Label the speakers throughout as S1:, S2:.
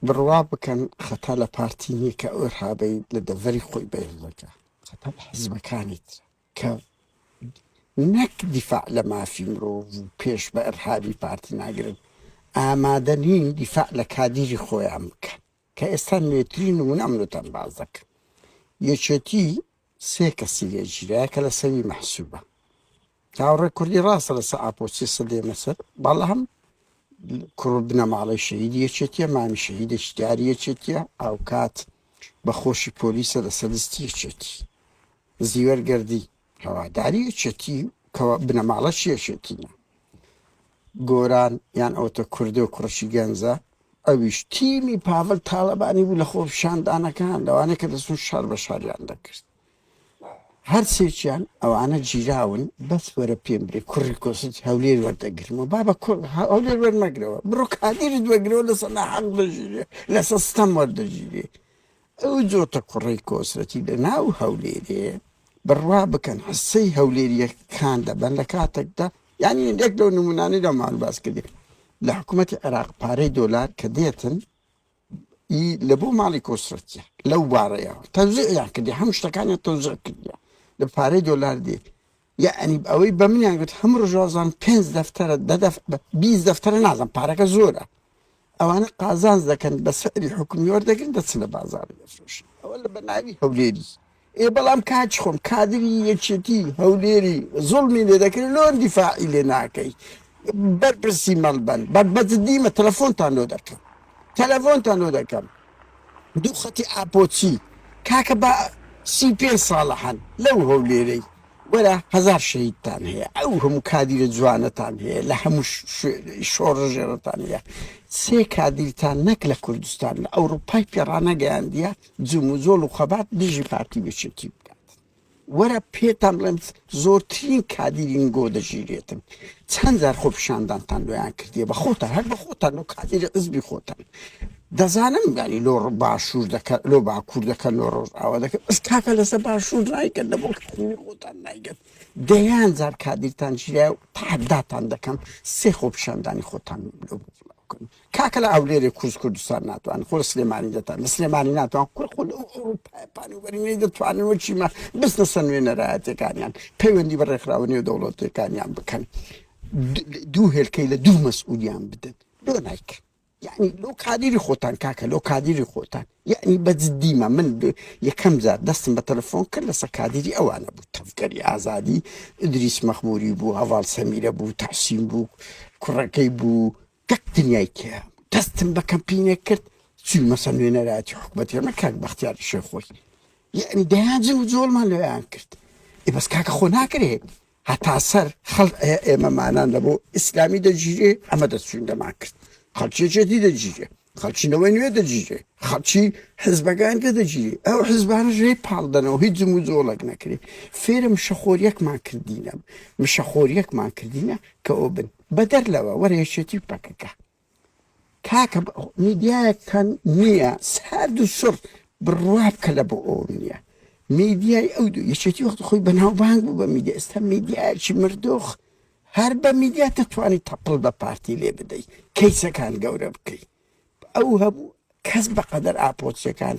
S1: بڕوا بکەن خەتا لە پارتینی کە ئۆرهابەی لە دەڤەری خۆی بەێڵەکە خەتا لە حزبەکانی تر کە نەک دیفاع لە مافی مرۆڤ و پێش بە ئەرهابی پارتی ناگرن ئامادە نین دیفاع لە کادیری خۆیان بکەن کە ئێستا نوێترین و نەمنوتەن باز دەکەن یەکێتی سێ کەسی لێگیرایە کە لە سەوی مەحسوبە چاوەڕێ کوردی ڕاستە لەسەر ئاپۆچی سەدێ مەسەر بەڵام کوڕ بنەماڵی شەهیدی یەکێتیە مامی شەهیدە شتیاری یەکێتیە ئەو کات بە خۆشی پۆلیسە لە سەدستی یەکێتی زیوەرگەردی هەواداری یەکێتی کەەوە بنەماڵەش یەکێتینە گۆران یان ئەوتە کوردە و کوڕشی گەنجە ئەویش تیمی پاڤڵ تاڵەبانی بوو لە خۆپشاندانەکان لەوانەیە کە دەچون شار بە شاریان دەکرد هەر سێکیان ئەوانە گیراون بەس وەرە پێم برێ کوڕی کۆست هەولێر وەردەگرمەوە بابە هەولێر وەرمەگرەوە بڕۆ کادیرت وەگرەوە لەسەر ناحەق دەژیرێ لەسەر ستەم وەردەگیرێ ئەو جۆتە کوڕی کۆسرەتی لە ناو هەولێرێ بڕوا بکەن حسەی هەولێریەکان دەبەن لە کاتێکدا یعنی یەک لەو نمونانەی لە ماڵ باس کردی لە حکوومەتی عێراق پارەی دۆلار کە دێتن لە بۆ ماڵی کۆسرەتیە لەو بارەیەوە تەوزیعیان کردی هەموو شتەکانیان تەوزیع کردیە لە پارەی دۆلار دێ یعنی ئەوەی بە منیان گوت هەموو ڕۆژوازان 5 دەفتەرە 20 دەفتەرە نازان پارەکە زۆرە ئەوانە قازانز دەکەن بە سەری حکومی وەردەگرن دەچن لە بازاری دەفرۆشن ئەوە لە بەناوی هەولێری بەڵام کاچ خۆم کادری یەکێتی هەولێری زوڵمی لێ دەکرێت لۆن دیفاعی لێ ناکەی بەرپرسی مەڵبەن بەجددیمە تەلەفۆنتان لۆ دەکەم تەلەفۆنتان لۆ دەکەم دوو خەتی ئاپۆچی کاکە بە 35 ساڵە هەن لەو هەولێرەی وەرە 1000 شەهیدتان هەیە ئەو هەموو کادیرە جوانەتان هەیە لە هەموو شۆڕژێرەتان هەیە سێ کادیرتان نەک لە کوردستان لە ئەوروپای پێڕانەگەیاندیە جوم و زۆڵ و خەبات دژی پارتی بێچێتی بکات وەرە پێتان بڵێم زۆرترین کادیرین گۆ دەژیرێتن چەند جار خۆپیشاندانتان لۆیان کردیە بە خۆتان هەر بە خۆتان و کادیرە حزبی خۆتان دەزانم ینی لۆ باشوور دەکەن لۆ باکوور دەکەن لۆ ڕۆژ ئاوا دەکەن ئەس کاکە لەسەر باشوور نایکەن لە بۆ کادیری خۆتان نایگەن دەیان جار کادیرتان ژیرای و تاداتان دەکەم سێ خۆپیشاندانی خۆتان لۆ بڵاوکەن کاکە لە ئەولێرێ کورس کوردستان ناتوان خۆ سلێمانی دەتان لە سلێمانی ناتوان خۆ لە ئەوروپای پانیوەرینەی دەتوانن وەچیمە بستنە سەر نوێنەرایەتەکانیان پەیوەندی بە ڕێکخراوە دەوڵەتەکانیان بکەن دوو هێلکەی لە دوو مەسئولیان بدەن لۆ نایکەن یعنی لۆ کادیری خۆتان کاکە لۆ کادیری خۆتان یعنی بەجددیمە من یەکەم جار دەستم بە تەلەفۆن کرد لەسەر کادیری ئەوانە بوو تەفگەری ئازادی ئیدریس مەخموری بوو هەواڵ سەمیرە بوو تەحسین بوو کوڕەکەی بوو گەک دنیای کێ دەستم بە کەمپینێک کرد چووی مەسەر نوێنەرایەتی حکوومەتی ئێمە کاک بەختیار شێخۆی یعنی دەیانجن و جۆڵمان لێیان کرد بەس کاکە خۆ ناکرێ هەتا سەر خەڵ ئێمەمانان لە بۆ ئیسلامی دەگیرێ ئەمە دەچوین دەما کرد خەڵکی جێتی دەگیرێ خەڵچینەوەی نوێ دەگیرێ خەڵکی حزبەکان کە دەگیری ئەو حزبانە ژێی پاڵدەنەوە هیچ جم و جۆڵک نەکرێ فێرە مشەخۆریەکمان کردینە مشەخۆریەکمان کردینە کە ئەو بن بە دەرلەوە وەرە یەکێتی پەکەکە کاکە میدیایەکان نییە سارد و سڕ بڕوا بکە لە بۆ ئەو نییە میدیای ئەو دوو یەکێتی وەخت خۆی بەناوبانگ بوو بە میدیا ئێستا میدیایەکی مردۆخ هەر بە میدیا دەتوانیت تەپڵ بە پارتی لێ بدەیت کەیسەکان گەورە بکەیت ئەو هەبوو کەس بەقەدەر ئاپۆچیەکان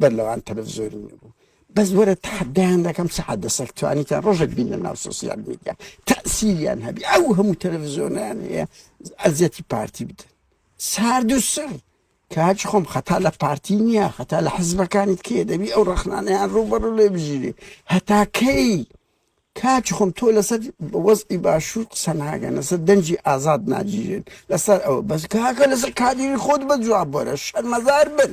S1: بەرلەوان تەلەڤیزۆری نەبوو بەس وەرە تحدایان دەکەم سەعات دەسەک توانیتان ڕۆژێک بین لە ناو سۆسیال میدیا تەئسیریان هەبی ئەو هەموو تەلەڤیزۆنیان هەیە ئەزیەتی پارتی بدەن سارد و سڕ کاچ خۆم خەتا لە پارتی نییە خەتا لە حزبەکانیت کێ دەبی ئەو ڕەخنانەیان ڕوبەڕوو لێ بژیرێ هەتا کەی کاچ خۆم تۆ لەسەر وەزئی باشوور قسە ناگەن لەسەر دەنجی ئازاد ناگیرێن لەسەر ئەوە بەس کاکە لەسەر کادیری خۆت بە جواب وەرە شەرمەزار بن